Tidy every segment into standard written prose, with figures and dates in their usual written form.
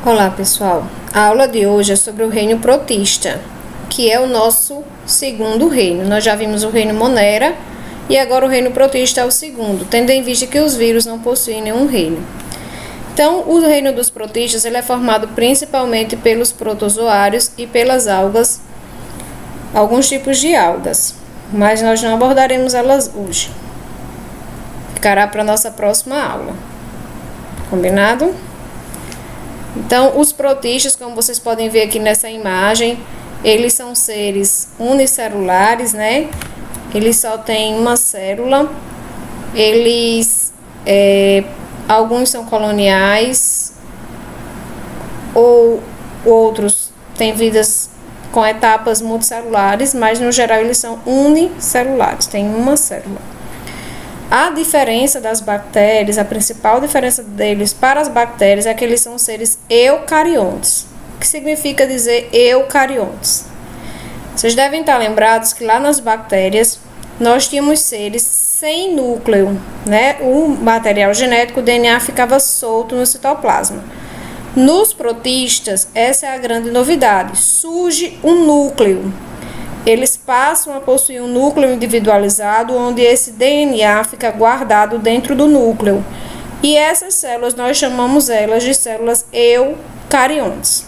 Olá pessoal, a aula de hoje é sobre o reino protista, que é o nosso segundo reino. Nós já vimos o reino Monera e agora o reino protista é o segundo, tendo em vista que os vírus não possuem nenhum reino. Então, o reino dos protistas ele é formado principalmente pelos protozoários e pelas algas, alguns tipos de algas, mas nós não abordaremos elas hoje. Ficará para a nossa próxima aula. Combinado? Então, os protistas, como vocês podem ver aqui nessa imagem, eles são seres unicelulares, né? Eles só têm uma célula. Alguns são coloniais, ou outros têm vidas com etapas multicelulares, mas no geral eles são unicelulares, têm uma célula. A diferença das bactérias, a principal diferença deles para as bactérias é que eles são seres eucariontes. O que significa dizer eucariontes? Vocês devem estar lembrados que lá nas bactérias nós tínhamos seres sem núcleo, né? O material genético, o DNA, ficava solto no citoplasma. Nos protistas, essa é a grande novidade, surge um núcleo. Eles passam a possuir um núcleo individualizado, onde esse DNA fica guardado dentro do núcleo. E essas células, nós chamamos elas de células eucariontes.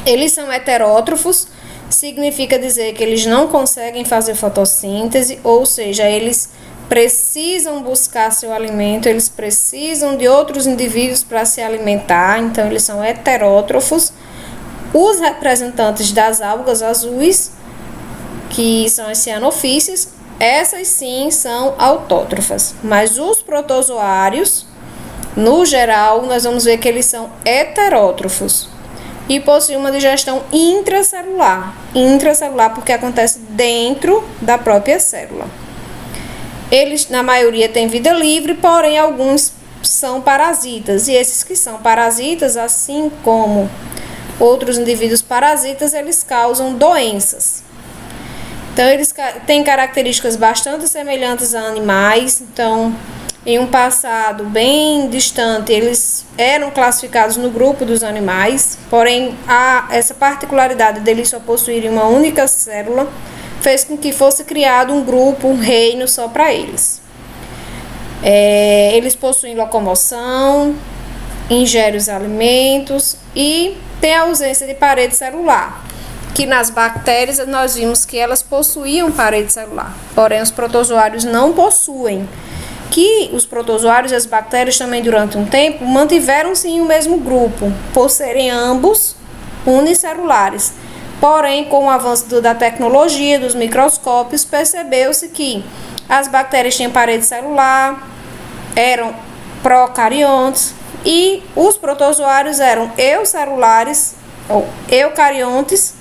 Eles são heterótrofos, significa dizer que eles não conseguem fazer fotossíntese, ou seja, eles precisam buscar seu alimento, eles precisam de outros indivíduos para se alimentar, então eles são heterótrofos. Os representantes das algas azuis, que são as cianofíceas, essas sim são autótrofas. Mas os protozoários, no geral, nós vamos ver que eles são heterótrofos e possuem uma digestão intracelular. Intracelular porque acontece dentro da própria célula. Eles, na maioria, têm vida livre, porém alguns são parasitas. E esses que são parasitas, assim como outros indivíduos parasitas, eles causam doenças. Então, eles têm características bastante semelhantes a animais. Então, em um passado bem distante, eles eram classificados no grupo dos animais. Porém, essa particularidade deles só possuírem uma única célula fez com que fosse criado um grupo, um reino só para eles. Eles possuem locomoção, ingerem os alimentos e tem a ausência de parede celular, que nas bactérias nós vimos que elas possuíam parede celular, porém os protozoários não possuem, que os protozoários e as bactérias também durante um tempo mantiveram-se em um mesmo grupo, por serem ambos unicelulares. Porém, com o avanço da tecnologia, dos microscópios, percebeu-se que as bactérias tinham parede celular, eram procariontes, e os protozoários eram eucelulares ou eucariontes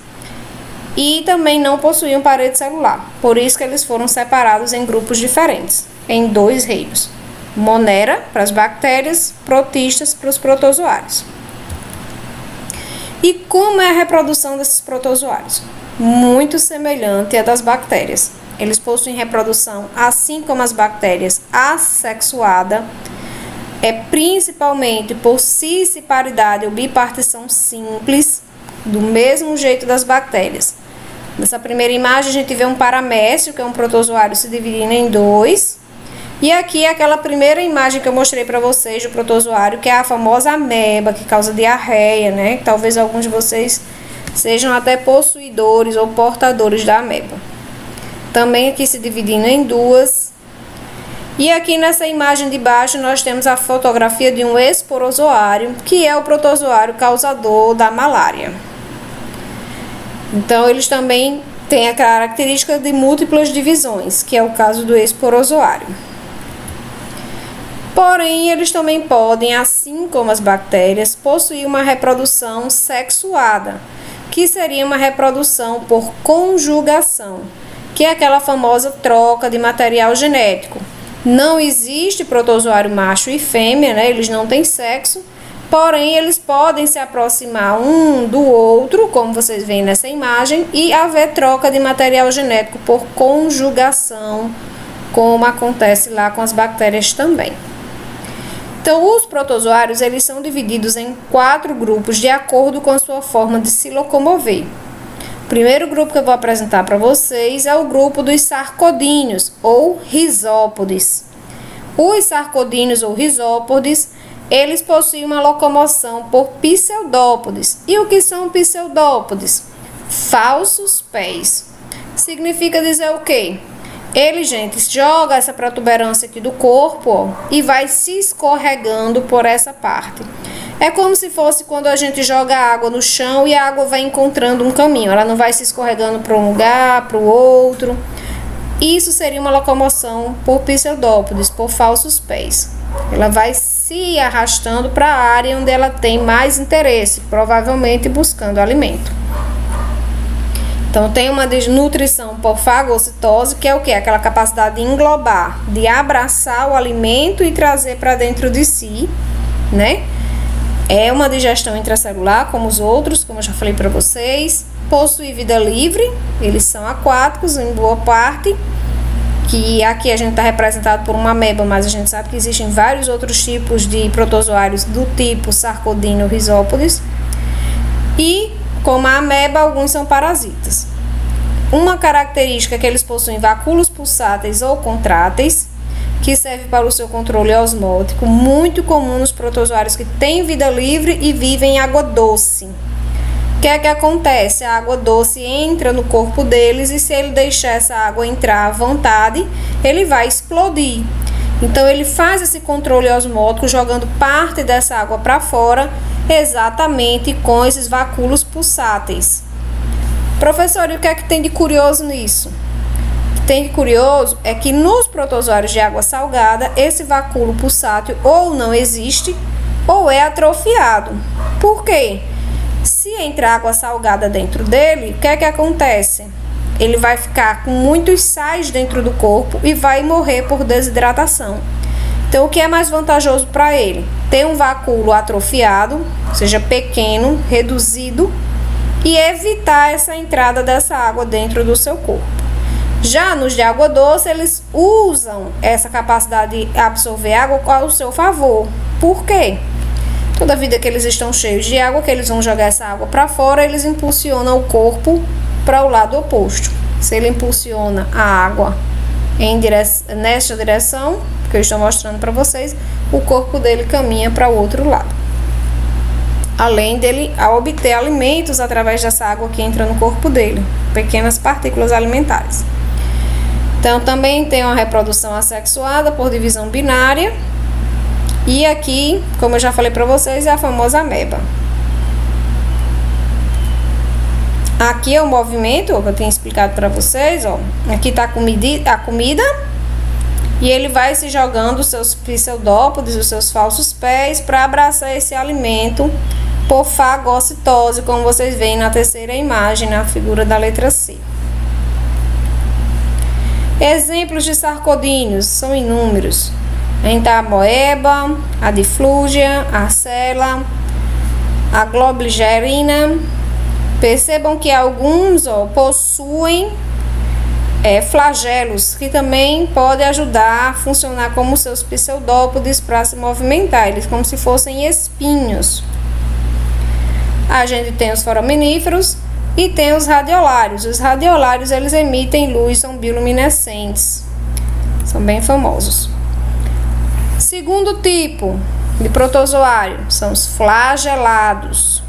e também não possuíam parede celular. Por isso que eles foram separados em grupos diferentes, em dois reinos. Monera para as bactérias, protistas para os protozoários. E como é a reprodução desses protozoários? Muito semelhante à das bactérias. Eles possuem reprodução, assim como as bactérias, assexuada, principalmente por cisparidade ou bipartição simples, do mesmo jeito das bactérias. Nessa primeira imagem a gente vê um paramécio, que é um protozoário se dividindo em dois. E aqui é aquela primeira imagem que eu mostrei para vocês do protozoário, que é a famosa ameba, que causa diarreia, né? Talvez alguns de vocês sejam até possuidores ou portadores da ameba. Também aqui se dividindo em duas. E aqui nessa imagem de baixo nós temos a fotografia de um esporozoário, que é o protozoário causador da malária. Então eles também têm a característica de múltiplas divisões, que é o caso do esporozoário. Porém, eles também podem, assim como as bactérias, possuir uma reprodução sexuada, que seria uma reprodução por conjugação, que é aquela famosa troca de material genético. Não existe protozoário macho e fêmea, né? Eles não têm sexo, porém eles podem se aproximar um do outro, como vocês veem nessa imagem, e haver troca de material genético por conjugação, como acontece lá com as bactérias também. Então, os protozoários, eles são divididos em 4 grupos de acordo com a sua forma de se locomover. O primeiro grupo que eu vou apresentar para vocês é o grupo dos sarcodíneos, ou risópodes. Os sarcodíneos, ou risópodes, eles possuem uma locomoção por pseudópodes. E o que são pseudópodes? Falsos pés. Significa dizer o quê? Ele, gente, joga essa protuberância aqui do corpo, ó, e vai se escorregando por essa parte. É como se fosse quando a gente joga água no chão e a água vai encontrando um caminho. Ela não vai se escorregando para um lugar, para o outro. Isso seria uma locomoção por pseudópodes, por falsos pés. Ela vai se arrastando para a área onde ela tem mais interesse, provavelmente buscando alimento. Então, tem uma desnutrição por fagocitose, que é o quê? Aquela capacidade de englobar, de abraçar o alimento e trazer para dentro de si, né? É uma digestão intracelular, como os outros, como eu já falei para vocês. Possui vida livre, eles são aquáticos em boa parte, que aqui a gente está representado por uma ameba, mas a gente sabe que existem vários outros tipos de protozoários do tipo sarcodíneo risópodes. E como a ameba, alguns são parasitas. Uma característica é que eles possuem vacúolos pulsáteis ou contráteis, que serve para o seu controle osmótico, muito comum nos protozoários que têm vida livre e vivem em água doce. O que é que acontece? A água doce entra no corpo deles e se ele deixar essa água entrar à vontade, ele vai explodir. Então, ele faz esse controle osmótico jogando parte dessa água para fora, exatamente com esses vacúolos pulsáteis. Professor, e o que é que tem de curioso nisso? O que tem de curioso é que nos protozoários de água salgada, esse vacúolo pulsátil ou não existe ou é atrofiado. Por quê? Se entrar água salgada dentro dele, o que é que acontece? Ele vai ficar com muitos sais dentro do corpo e vai morrer por desidratação. Então, o que é mais vantajoso para ele? Ter um vacúolo atrofiado, ou seja, pequeno, reduzido, e evitar essa entrada dessa água dentro do seu corpo. Já nos de água doce, eles usam essa capacidade de absorver água ao seu favor. Por quê? Toda vida que eles estão cheios de água, que eles vão jogar essa água para fora, eles impulsionam o corpo para o lado oposto. Se ele impulsiona a água nesta direção, que eu estou mostrando para vocês, o corpo dele caminha para o outro lado. Além dele obter alimentos através dessa água que entra no corpo dele, pequenas partículas alimentares. Então, também tem uma reprodução assexuada por divisão binária. E aqui, como eu já falei para vocês, é a famosa ameba. Aqui é o movimento que eu tinha explicado para vocês, ó. Aqui está a comida e ele vai se jogando os seus pseudópodes, os seus falsos pés, para abraçar esse alimento por fagocitose, como vocês veem na terceira imagem, na figura da letra C. Exemplos de sarcodíneos são inúmeros. A amoeba, a diflúgia, a arcela, a globigerina. Percebam que alguns possuem flagelos, que também podem ajudar a funcionar como seus pseudópodes para se movimentar, eles como se fossem espinhos. A gente tem os foraminíferos e tem os radiolários. Os radiolários, eles emitem luz, são bioluminescentes, são bem famosos. Segundo tipo de protozoário são os flagelados.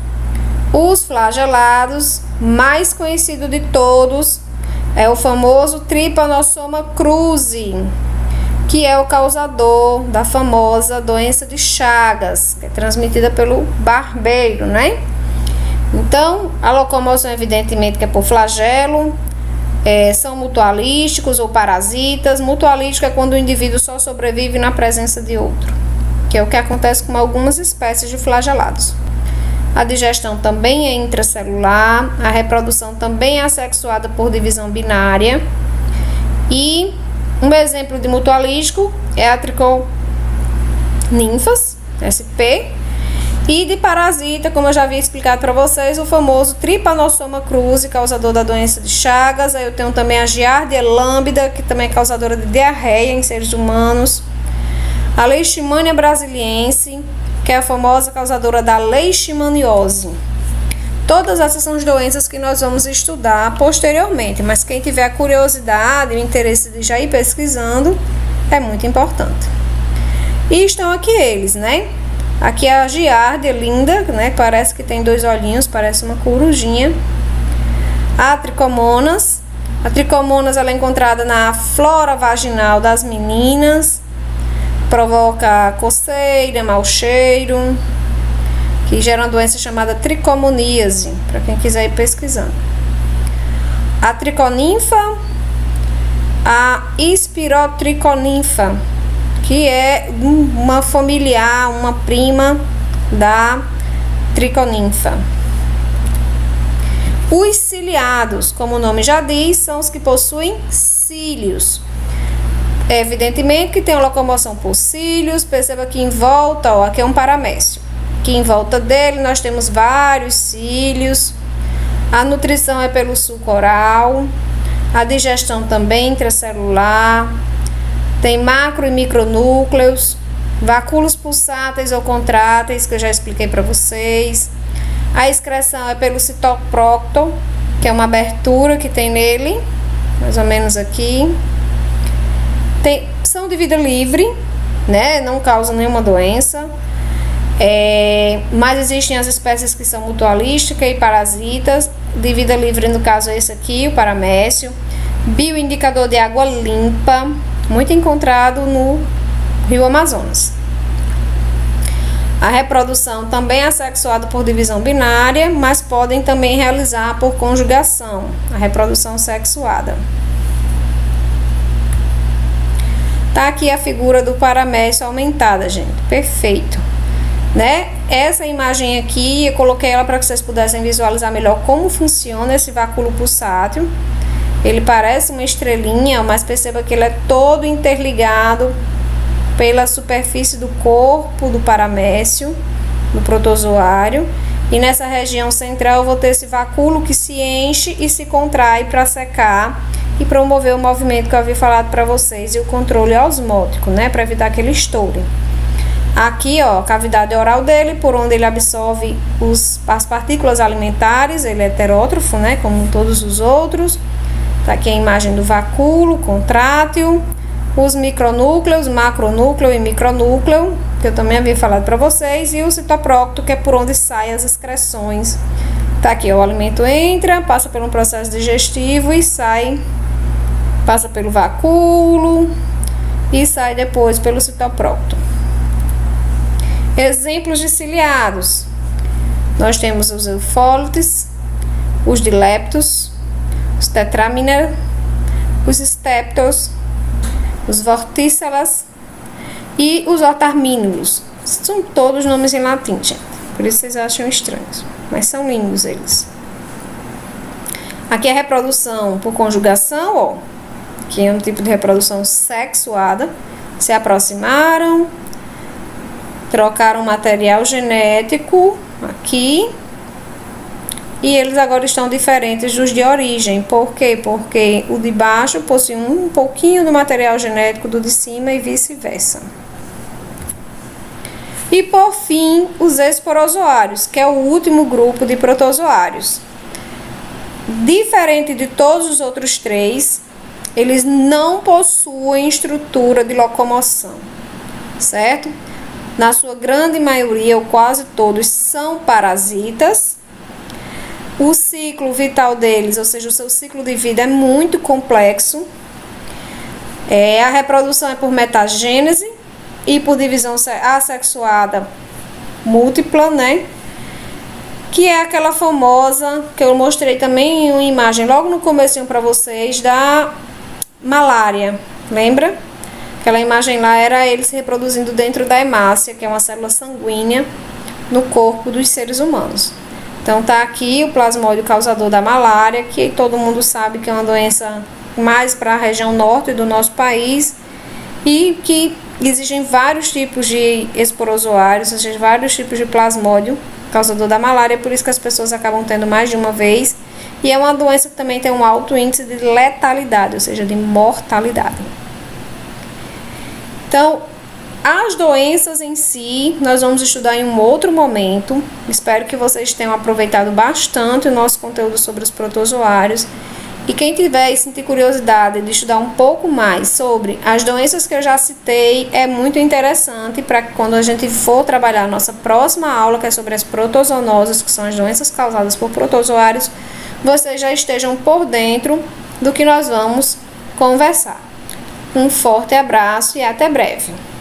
Os flagelados, mais conhecido de todos, é o famoso Trypanosoma cruzi, que é o causador da famosa doença de Chagas, que é transmitida pelo barbeiro, né? Então, a locomoção, evidentemente, que é por flagelo, são mutualísticos ou parasitas. Mutualístico é quando o indivíduo só sobrevive na presença de outro, que é o que acontece com algumas espécies de flagelados. A digestão também é intracelular, a reprodução também é assexuada por divisão binária. E um exemplo de mutualístico é a triconinfas, SP, e de parasita, como eu já havia explicado para vocês, o famoso Trypanosoma cruzi, causador da doença de Chagas. Aí eu tenho também a Giardia lambda, que também é causadora de diarreia em seres humanos. A Leishmania brasiliense, que é a famosa causadora da leishmaniose. Todas essas são as doenças que nós vamos estudar posteriormente, mas quem tiver a curiosidade e o interesse de já ir pesquisando, é muito importante. E estão aqui eles, né? Aqui é a giardia linda, né? Parece que tem 2 olhinhos, parece uma corujinha. A tricomonas. A tricomonas ela é encontrada na flora vaginal das meninas. Provoca coceira, mau cheiro, que gera uma doença chamada tricomoníase, para quem quiser ir pesquisando. A triconinfa, a espirotriconinfa, que é uma familiar, uma prima da triconinfa. Os ciliados, como o nome já diz, são os que possuem cílios. Evidentemente que tem uma locomoção por cílios. Perceba que em volta, ó, aqui é um paramécio. Aqui em volta dele nós temos vários cílios. A nutrição é pelo suco oral. A digestão também intracelular. Tem macro e micronúcleos. Vacúolos pulsáteis ou contráteis, que eu já expliquei para vocês. A excreção é pelo citoprócton, que é uma abertura que tem nele, mais ou menos aqui. São de vida livre, né? Não causam nenhuma doença. Mas existem as espécies que são mutualísticas e parasitas. De vida livre, no caso, é esse aqui, o paramécio. Bioindicador de água limpa, muito encontrado no Rio Amazonas. A reprodução também é assexuada por divisão binária, mas podem também realizar por conjugação, a reprodução sexuada. Tá aqui a figura do paramécio aumentada, gente. Perfeito. Né? Essa imagem aqui, eu coloquei ela para que vocês pudessem visualizar melhor como funciona esse vacúolo pulsátil. Ele parece uma estrelinha, mas perceba que ele é todo interligado pela superfície do corpo do paramécio, do protozoário. E nessa região central eu vou ter esse vacúolo que se enche e se contrai para secar e promover o movimento que eu havia falado para vocês e o controle osmótico, né, para evitar que ele estoure. Aqui, ó, a cavidade oral dele, por onde ele absorve as partículas alimentares, ele é heterótrofo, né, como todos os outros. Tá aqui a imagem do vacúolo contrátil, os micronúcleos, macronúcleo e micronúcleo, que eu também havia falado para vocês, e o citoprócto, que é por onde saem as excreções. Tá aqui, ó, o alimento entra, passa por um processo digestivo e sai, passa pelo vacúolo e sai depois pelo citoprócto. Exemplos de ciliados. Nós temos os eufólites, os dileptos, os tetraminer, os steptos, os vortícelas e os otarmínulos. São todos nomes em latim, gente. Por isso vocês acham estranhos. Mas são lindos eles. Aqui é a reprodução por conjugação, ó. Que é um tipo de reprodução sexuada. Se aproximaram, trocaram material genético aqui. E eles agora estão diferentes dos de origem. Por quê? Porque o de baixo possui um pouquinho do material genético do de cima e vice-versa. E por fim, os esporozoários, que é o último grupo de protozoários. Diferente de todos os outros três, eles não possuem estrutura de locomoção, certo? Na sua grande maioria, ou quase todos, são parasitas. O ciclo vital deles, ou seja, o seu ciclo de vida é muito complexo. A reprodução é por metagênese e por divisão assexuada múltipla, né? Que é aquela famosa, que eu mostrei também em uma imagem logo no comecinho para vocês, da malária. Lembra? Aquela imagem lá era ele se reproduzindo dentro da hemácia, que é uma célula sanguínea no corpo dos seres humanos. Então tá aqui o plasmódio causador da malária, que todo mundo sabe que é uma doença mais para a região norte do nosso país e que existem vários tipos de esporozoários, ou seja, vários tipos de plasmódio causador da malária, por isso que as pessoas acabam tendo mais de uma vez. E é uma doença que também tem um alto índice de letalidade, ou seja, de mortalidade. Então, As doenças em si, nós vamos estudar em um outro momento. Espero que vocês tenham aproveitado bastante o nosso conteúdo sobre os protozoários. E quem tiver e sentir curiosidade de estudar um pouco mais sobre as doenças que eu já citei, é muito interessante para que quando a gente for trabalhar a nossa próxima aula, que é sobre as protozoonoses, que são as doenças causadas por protozoários, vocês já estejam por dentro do que nós vamos conversar. Um forte abraço e até breve!